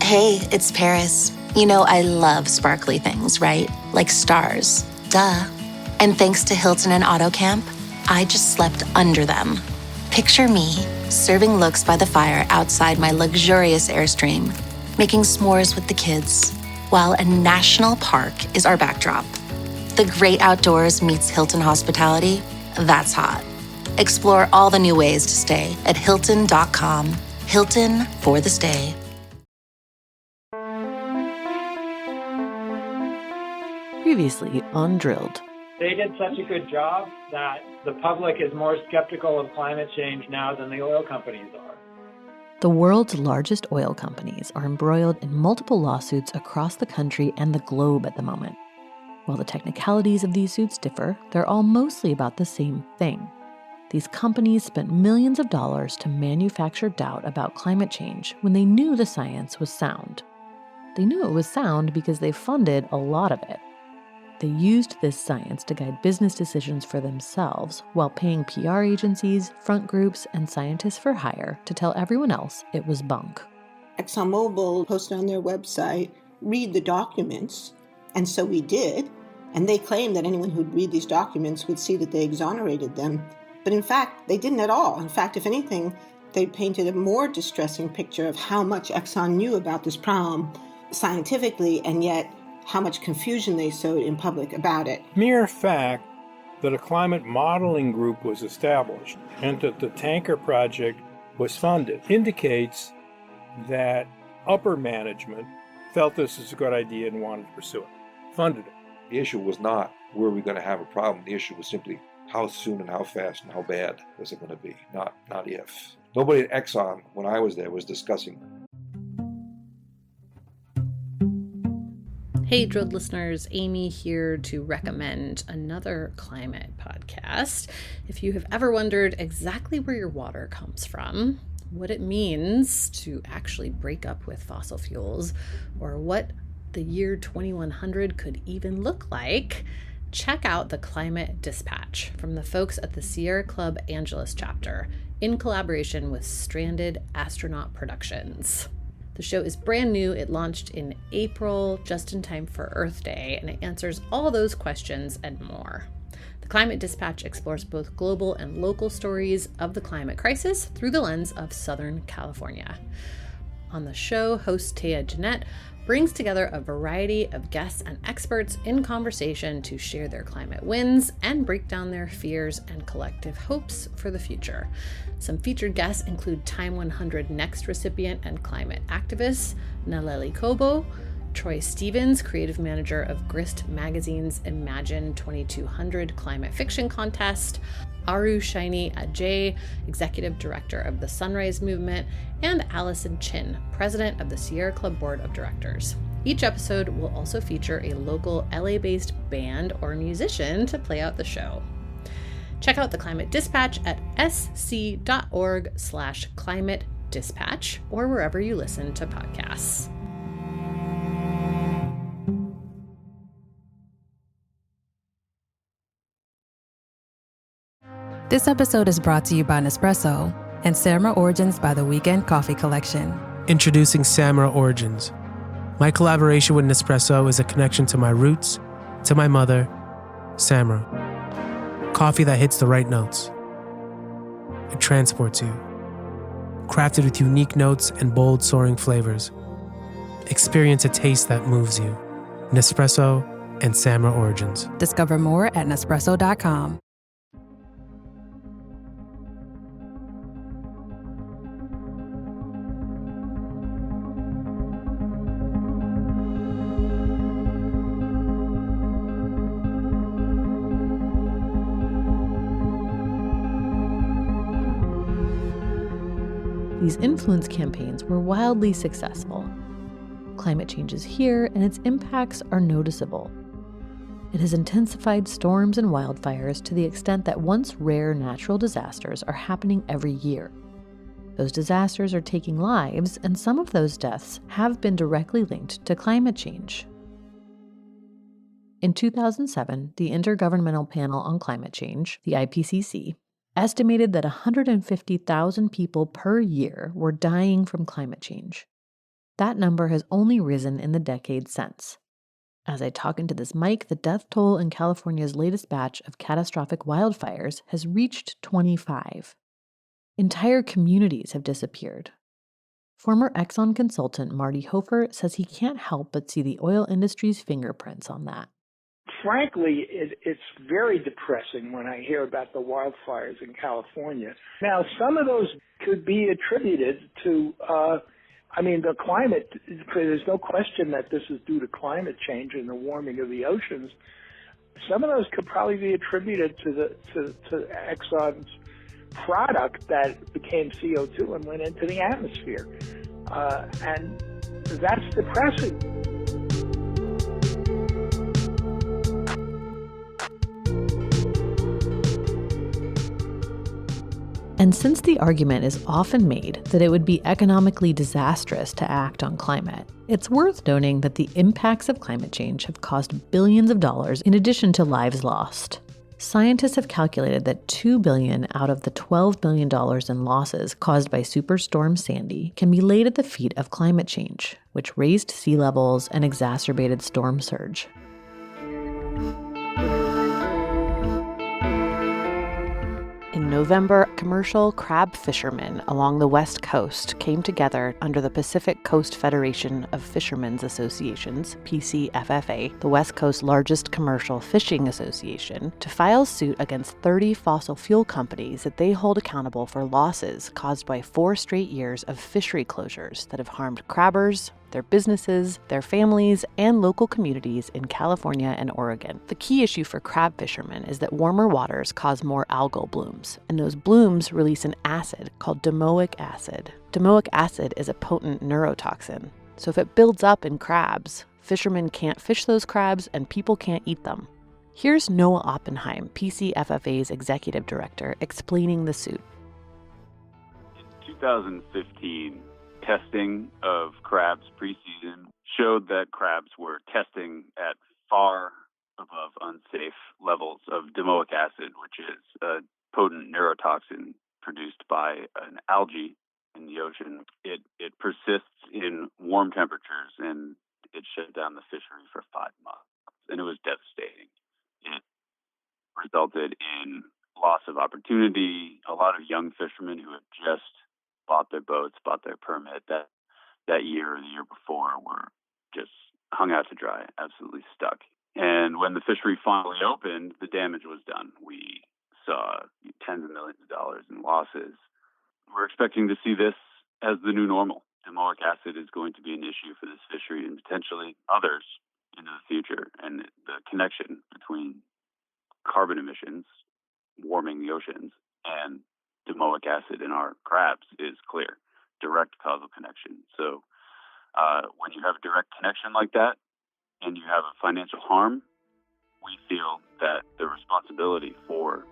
Hey, it's Paris. You know I love sparkly things, right? Like stars. Duh. And thanks to Hilton and AutoCamp, I just slept under them. Picture me, serving looks by the fire outside my luxurious Airstream, making s'mores with the kids, while a national park is our backdrop. The great outdoors meets Hilton hospitality. That's hot. Explore all the new ways to stay at Hilton.com. Hilton for the stay. Previously on Drilled. They did such a good job that the public is more skeptical of climate change now than the oil companies are. The world's largest oil companies are embroiled in multiple lawsuits across the country and the globe at the moment. While the technicalities of these suits differ, they're all mostly about the same thing. These companies spent millions of dollars to manufacture doubt about climate change when they knew the science was sound. They knew it was sound because they funded a lot of it. They used this science to guide business decisions for themselves while paying PR agencies, front groups, and scientists for hire to tell everyone else it was bunk. ExxonMobil posted on their website, read the documents, and so we did, and they claimed that anyone who'd read these documents would see that they exonerated them. But in fact, they didn't at all. In fact, if anything, they painted a more distressing picture of how much Exxon knew about this problem scientifically, and yet how much confusion they sowed in public about it. Mere fact that a climate modeling group was established and that the tanker project was funded indicates that upper management felt this was a good idea and wanted to pursue it, funded it. The issue was not were we going to have a problem. The issue was simply how soon and how fast and how bad was it going to be, not if. Nobody at Exxon, when I was there, was discussing that. Hey, Drilled listeners, Amy here to recommend another climate podcast. If you have ever wondered exactly where your water comes from, what it means to actually break up with fossil fuels, or what the year 2100 could even look like, check out the Climate Dispatch from the folks at the Sierra Club Angeles chapter in collaboration with Stranded Astronaut Productions. The show is brand new. It launched in April, just in time for Earth Day, and it answers all those questions and more. The Climate Dispatch explores both global and local stories of the climate crisis through the lens of Southern California. On the show, host Taya Jeanette brings together a variety of guests and experts in conversation to share their climate wins and break down their fears and collective hopes for the future. Some featured guests include Time 100 Next recipient and climate activist Naleli Kobo, Troy Stevens, creative manager of Grist Magazine's Imagine 2200 climate fiction contest, Aru Shaini Ajay, executive director of the Sunrise Movement, and Allison Chin, president of the Sierra Club Board of Directors. Each episode will also feature a local LA-based band or musician to play out the show. Check out the Climate Dispatch at sc.org/climate dispatch or wherever you listen to podcasts. This episode is brought to you by Nespresso and Samra Origins by the Weekend Coffee Collection. Introducing Samra Origins. My collaboration with Nespresso is a connection to my roots, to my mother, Samra. Coffee that hits the right notes. It transports you. Crafted with unique notes and bold soaring flavors. Experience a taste that moves you. Nespresso and Samra Origins. Discover more at Nespresso.com. These influence campaigns were wildly successful. Climate change is here, and its impacts are noticeable. It has intensified storms and wildfires to the extent that once rare natural disasters are happening every year. Those disasters are taking lives, and some of those deaths have been directly linked to climate change. In 2007, the Intergovernmental Panel on Climate Change, the IPCC, estimated that 150,000 people per year were dying from climate change. That number has only risen in the decades since. As I talk into this mic, the death toll in California's latest batch of catastrophic wildfires has reached 25. Entire communities have disappeared. Former Exxon consultant Marty Hofer says he can't help but see the oil industry's fingerprints on that. Frankly, it's very depressing when I hear about the wildfires in California. Now, some of those could be attributed to, the climate. There's no question that this is due to climate change and the warming of the oceans. Some of those could probably be attributed to Exxon's product that became CO2 and went into the atmosphere. And that's depressing. And since the argument is often made that it would be economically disastrous to act on climate, it's worth noting that the impacts of climate change have cost billions of dollars in addition to lives lost. Scientists have calculated that $2 billion out of the $12 billion in losses caused by Superstorm Sandy can be laid at the feet of climate change, which raised sea levels and exacerbated storm surge. In November, commercial crab fishermen along the West Coast came together under the Pacific Coast Federation of Fishermen's Associations, PCFFA, the West Coast's largest commercial fishing association, to file suit against 30 fossil fuel companies that they hold accountable for losses caused by 4 straight years of fishery closures that have harmed crabbers, their businesses, their families, and local communities in California and Oregon. The key issue for crab fishermen is that warmer waters cause more algal blooms, and those blooms release an acid called domoic acid. Domoic acid is a potent neurotoxin, so if it builds up in crabs, fishermen can't fish those crabs and people can't eat them. Here's Noah Oppenheim, PCFFA's executive director, explaining the suit. In 2015, testing of crabs preseason showed that crabs were testing at far above unsafe levels of domoic acid, which is a potent neurotoxin produced by an algae in the ocean. It persists in warm temperatures, and it shut down the fishery for 5 months, and it was devastating. It resulted in loss of opportunity. A lot of young fishermen who had just bought their boats, bought their permit that year or the year before were just hung out to dry, absolutely stuck. And when the fishery finally opened, the damage was done. We saw tens of millions of dollars in losses. We're expecting to see this as the new normal. Domoic acid is going to be an issue for this fishery and potentially others into the future. And the connection between carbon emissions, warming the oceans, and domoic acid in our crabs is clear, direct causal connection. So when you have a direct connection like that and you have a financial harm, we feel that the responsibility for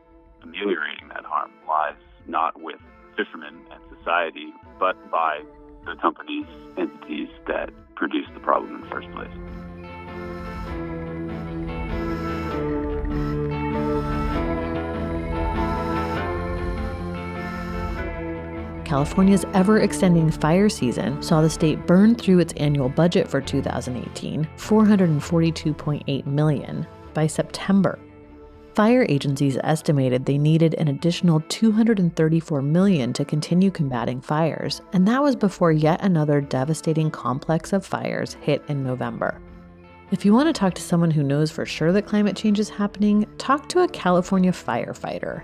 ameliorating that harm lies not with fishermen and society, but by the companies, entities that produce the problem in the first place. California's ever-extending fire season saw the state burn through its annual budget for 2018, $442.8 million, by September. Fire agencies estimated they needed an additional $234 million to continue combating fires, and that was before yet another devastating complex of fires hit in November. If you want to talk to someone who knows for sure that climate change is happening, talk to a California firefighter.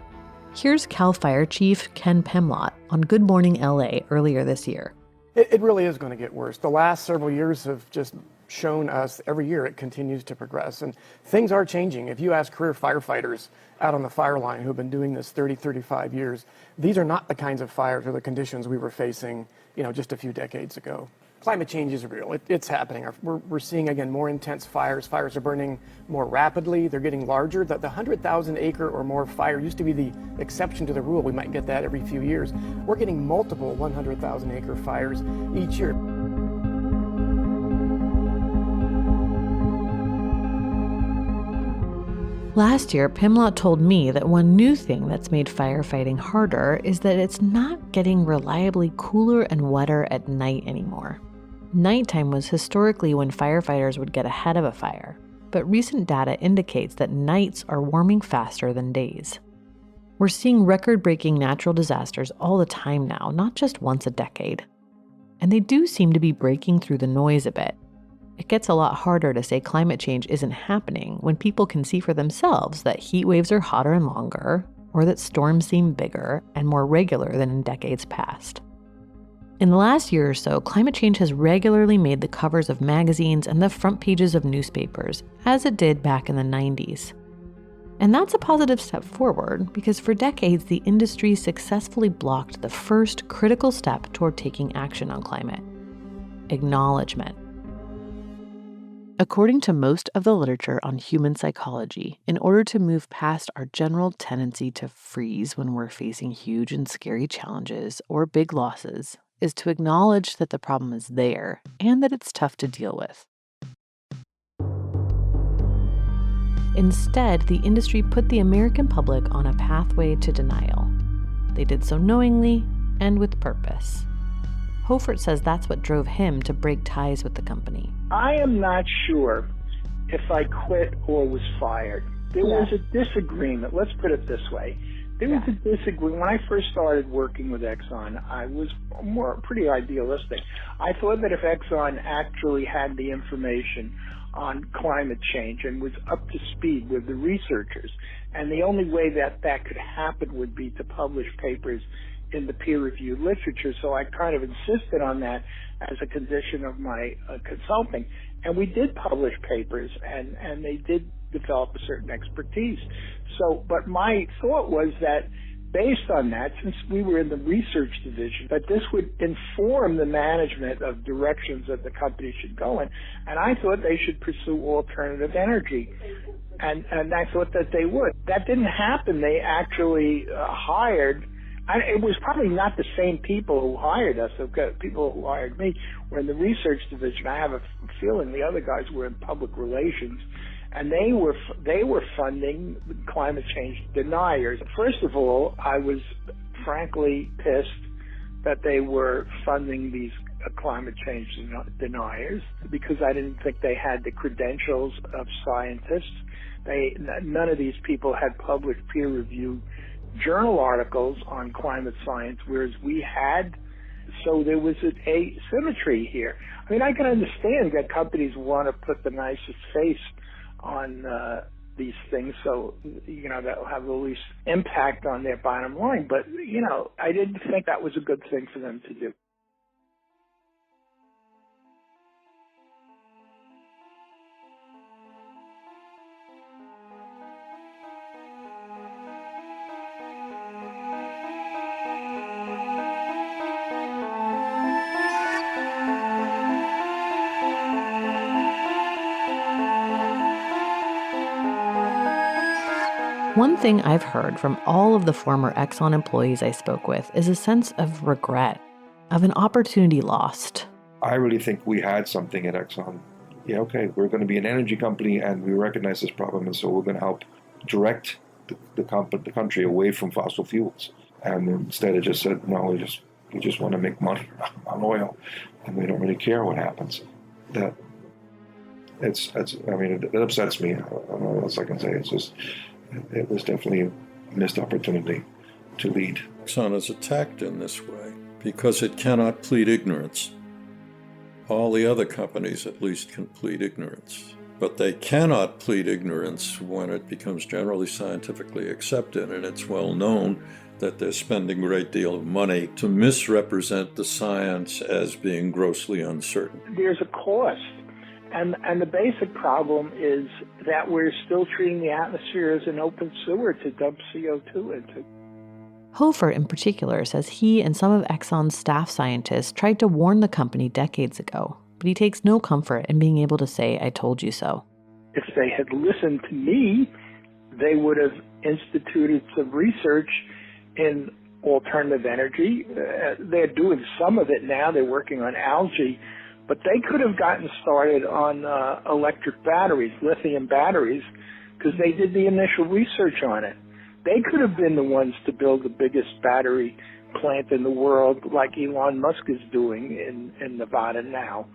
Here's Cal Fire Chief Ken Pemlott on Good Morning LA earlier this year. It really is going to get worse. The last several years have just shown us every year it continues to progress, and things are changing. If you ask career firefighters out on the fire line who've been doing this 30, 35 years, these are not the kinds of fires or the conditions we were facing, just a few decades ago. Climate change is real. It's happening. We're seeing, again, more intense fires. Fires are burning more rapidly. They're getting larger. The 100,000 acre or more fire used to be the exception to the rule. We might get that every few years. We're getting multiple 100,000 acre fires each year. Last year, Pimlott told me that one new thing that's made firefighting harder is that it's not getting reliably cooler and wetter at night anymore. Nighttime was historically when firefighters would get ahead of a fire, but recent data indicates that nights are warming faster than days. We're seeing record-breaking natural disasters all the time now, not just once a decade. And they do seem to be breaking through the noise a bit. It gets a lot harder to say climate change isn't happening when people can see for themselves that heat waves are hotter and longer, or that storms seem bigger and more regular than in decades past. In the last year or so, climate change has regularly made the covers of magazines and the front pages of newspapers, as it did back in the 90s. And that's a positive step forward because for decades, the industry successfully blocked the first critical step toward taking action on climate: acknowledgement. According to most of the literature on human psychology, in order to move past our general tendency to freeze when we're facing huge and scary challenges or big losses, is to acknowledge that the problem is there and that it's tough to deal with. Instead, the industry put the American public on a pathway to denial. They did so knowingly and with purpose. Hofert says that's what drove him to break ties with the company. I am not sure if I quit or was fired. There was a disagreement. Let's put it this way. There was a disagreement. When I first started working with Exxon, I was pretty idealistic. I thought that if Exxon actually had the information on climate change and was up to speed with the researchers, and the only way that could happen would be to publish papers in the peer-reviewed literature. So I kind of insisted on that as a condition of my consulting. And we did publish papers, and they did develop a certain expertise. So, but my thought was that based on that, since we were in the research division, that this would inform the management of directions that the company should go in. And I thought they should pursue alternative energy. And I thought that they would. That didn't happen. They actually hired, it was probably not the same people who hired us. The people who hired me were in the research division. I have a feeling the other guys were in public relations. And they were funding climate change deniers. First of all, I was frankly pissed that they were funding these climate change deniers because I didn't think they had the credentials of scientists. None of these people had published peer-reviewed journal articles on climate science, whereas we had. So there was an asymmetry here. I mean, I can understand that companies want to put the nicest face on these things, so that will have the least impact on their bottom line. But I didn't think that was a good thing for them to do. One thing I've heard from all of the former Exxon employees I spoke with is a sense of regret, of an opportunity lost. I really think we had something at Exxon. Yeah, okay, we're going to be an energy company and we recognize this problem, and so we're going to help direct the country away from fossil fuels. And instead it just said, no, we just want to make money on oil and we don't really care what happens. That upsets me. I don't know what else I can say. It was definitely a missed opportunity to lead. Exxon is attacked in this way because it cannot plead ignorance. All the other companies at least can plead ignorance. But they cannot plead ignorance when it becomes generally scientifically accepted, and it's well known that they're spending a great deal of money to misrepresent the science as being grossly uncertain. There's a cost. And the basic problem is that we're still treating the atmosphere as an open sewer to dump CO2 into. Hofert, in particular, says he and some of Exxon's staff scientists tried to warn the company decades ago, but he takes no comfort in being able to say, "I told you so." If they had listened to me, they would have instituted some research in alternative energy. They're doing some of it now. They're working on algae. But they could have gotten started on electric batteries, lithium batteries, because they did the initial research on it. They could have been the ones to build the biggest battery plant in the world, like Elon Musk is doing in Nevada now.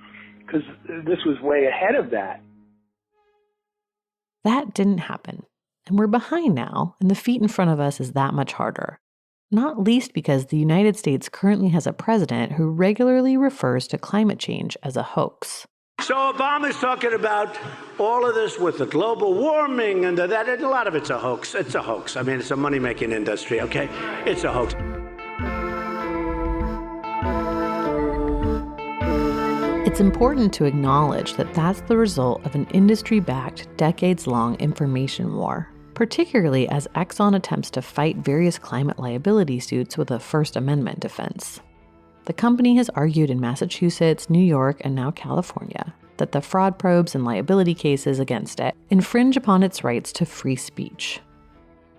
because this was way ahead of that. That didn't happen. And we're behind now, and the feat in front of us is that much harder. Not least because the United States currently has a president who regularly refers to climate change as a hoax. So Obama's talking about all of this with the global warming and that. A lot of it's a hoax. It's a hoax. I mean, it's a money-making industry, okay? It's a hoax. It's important to acknowledge that that's the result of an industry-backed, decades-long information war, particularly as Exxon attempts to fight various climate liability suits with a First Amendment defense. The company has argued in Massachusetts, New York, and now California that the fraud probes and liability cases against it infringe upon its rights to free speech.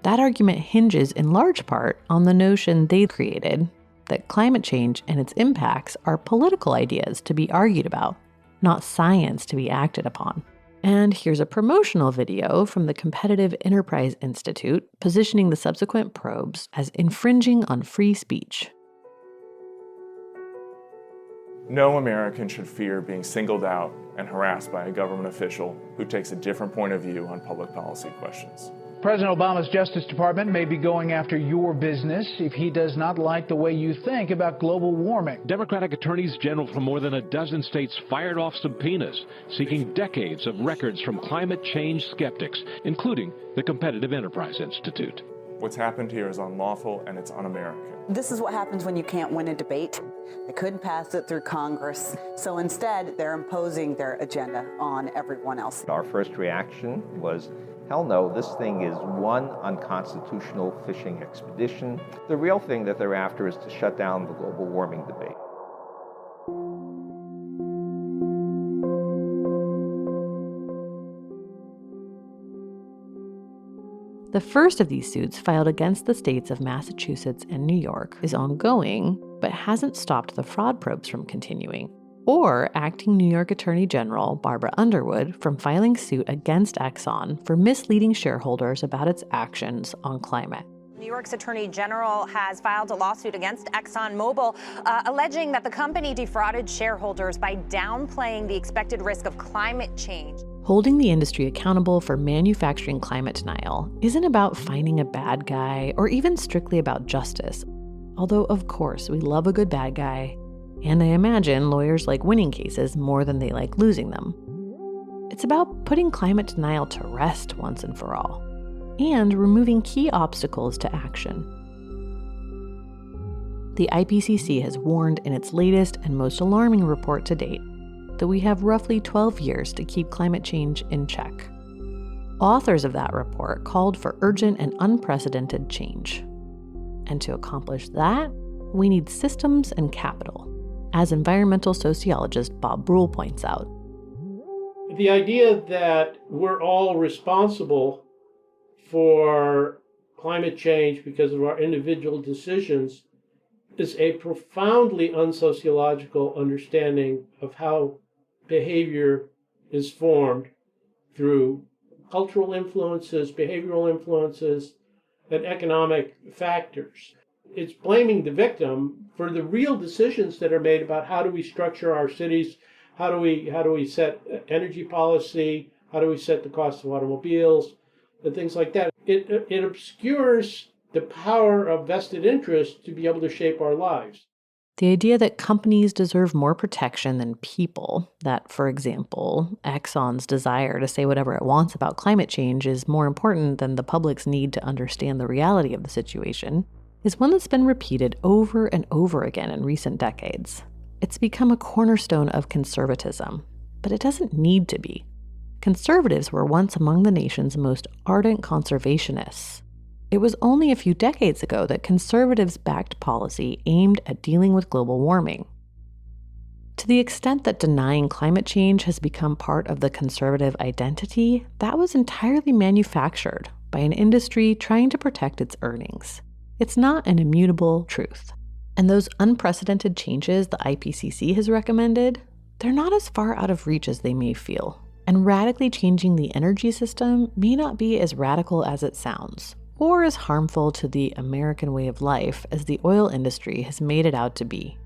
That argument hinges in large part on the notion they created that climate change and its impacts are political ideas to be argued about, not science to be acted upon. And here's a promotional video from the Competitive Enterprise Institute positioning the subsequent probes as infringing on free speech. No American should fear being singled out and harassed by a government official who takes a different point of view on public policy questions. President Obama's Justice Department may be going after your business if he does not like the way you think about global warming. Democratic attorneys general from more than a dozen states fired off subpoenas seeking decades of records from climate change skeptics, including the Competitive Enterprise Institute. What's happened here is unlawful and it's un-American. This is what happens when you can't win a debate. They couldn't pass it through Congress, so instead they're imposing their agenda on everyone else. Our first reaction was, hell no, this thing is one unconstitutional fishing expedition. The real thing that they're after is to shut down the global warming debate. The first of these suits, filed against the states of Massachusetts and New York, is ongoing, but hasn't stopped the fraud probes from continuing, or acting New York Attorney General Barbara Underwood from filing suit against Exxon for misleading shareholders about its actions on climate. New York's Attorney General has filed a lawsuit against ExxonMobil, alleging that the company defrauded shareholders by downplaying the expected risk of climate change. Holding the industry accountable for manufacturing climate denial isn't about finding a bad guy or even strictly about justice. Although, of course, we love a good bad guy, and I imagine lawyers like winning cases more than they like losing them. It's about putting climate denial to rest once and for all, and removing key obstacles to action. The IPCC has warned in its latest and most alarming report to date that we have roughly 12 years to keep climate change in check. Authors of that report called for urgent and unprecedented change. And to accomplish that, we need systems and capital, as environmental sociologist Bob Brule points out. The idea that we're all responsible for climate change because of our individual decisions is a profoundly unsociological understanding of how behavior is formed through cultural influences, behavioral influences, and economic factors. It's blaming the victim for the real decisions that are made about how do we structure our cities, how do we set energy policy, how do we set the cost of automobiles, and things like that. It obscures the power of vested interest to be able to shape our lives. The idea that companies deserve more protection than people, that, for example, Exxon's desire to say whatever it wants about climate change is more important than the public's need to understand the reality of the situation, is one that's been repeated over and over again in recent decades. It's become a cornerstone of conservatism, but it doesn't need to be. Conservatives were once among the nation's most ardent conservationists. It was only a few decades ago that conservatives backed policy aimed at dealing with global warming. To the extent that denying climate change has become part of the conservative identity, that was entirely manufactured by an industry trying to protect its earnings. It's not an immutable truth. And those unprecedented changes the IPCC has recommended, they're not as far out of reach as they may feel. And radically changing the energy system may not be as radical as it sounds, or as harmful to the American way of life as the oil industry has made it out to be.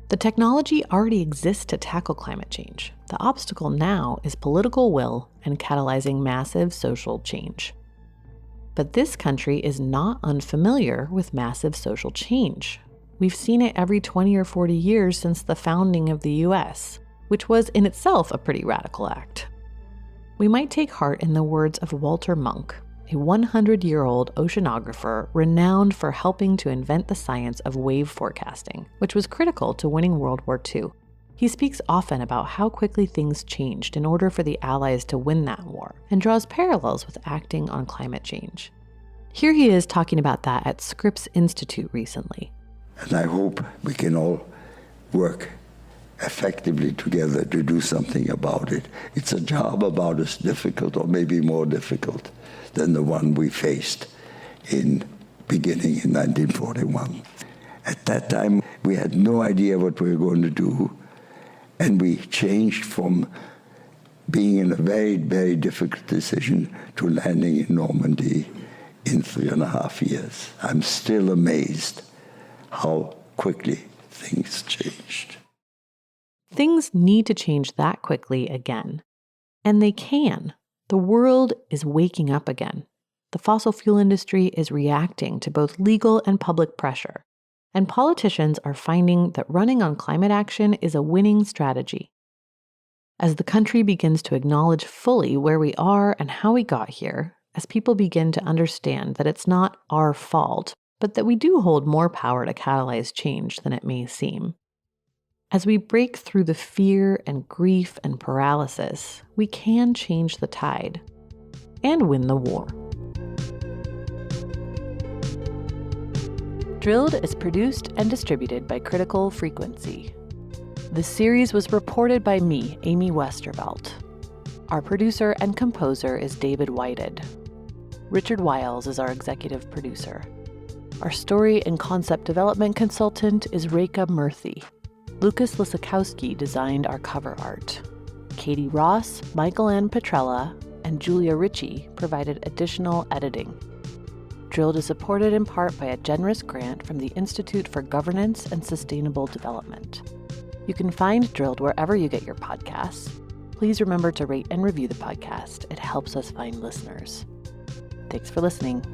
The technology already exists to tackle climate change. The obstacle now is political will and catalyzing massive social change. But this country is not unfamiliar with massive social change. We've seen it every 20 or 40 years since the founding of the US, which was in itself a pretty radical act. We might take heart in the words of Walter Munk, a 100-year-old oceanographer renowned for helping to invent the science of wave forecasting, which was critical to winning World War II. He speaks often about how quickly things changed in order for the Allies to win that war, and draws parallels with acting on climate change. Here he is talking about that at Scripps Institute recently. And I hope we can all work effectively together to do something about it. It's a job about as difficult, or maybe more difficult, than the one we faced beginning in 1941. At that time, we had no idea what we were going to do, and we changed from being in a very, very difficult decision to landing in Normandy in 3.5 years. I'm still amazed how quickly things changed. Things need to change that quickly again. And they can. The world is waking up again. The fossil fuel industry is reacting to both legal and public pressure. And politicians are finding that running on climate action is a winning strategy. As the country begins to acknowledge fully where we are and how we got here, as people begin to understand that it's not our fault, but that we do hold more power to catalyze change than it may seem. As we break through the fear and grief and paralysis, we can change the tide and win the war. Drilled is produced and distributed by Critical Frequency. The series was reported by me, Amy Westervelt. Our producer and composer is David Whited. Richard Wiles is our executive producer. Our story and concept development consultant is Reka Murthy. Lucas Lisakowski designed our cover art. Katie Ross, Michael Ann Petrella, and Julia Ritchie provided additional editing. Drilled is supported in part by a generous grant from the Institute for Governance and Sustainable Development. You can find Drilled wherever you get your podcasts. Please remember to rate and review the podcast. It helps us find listeners. Thanks for listening.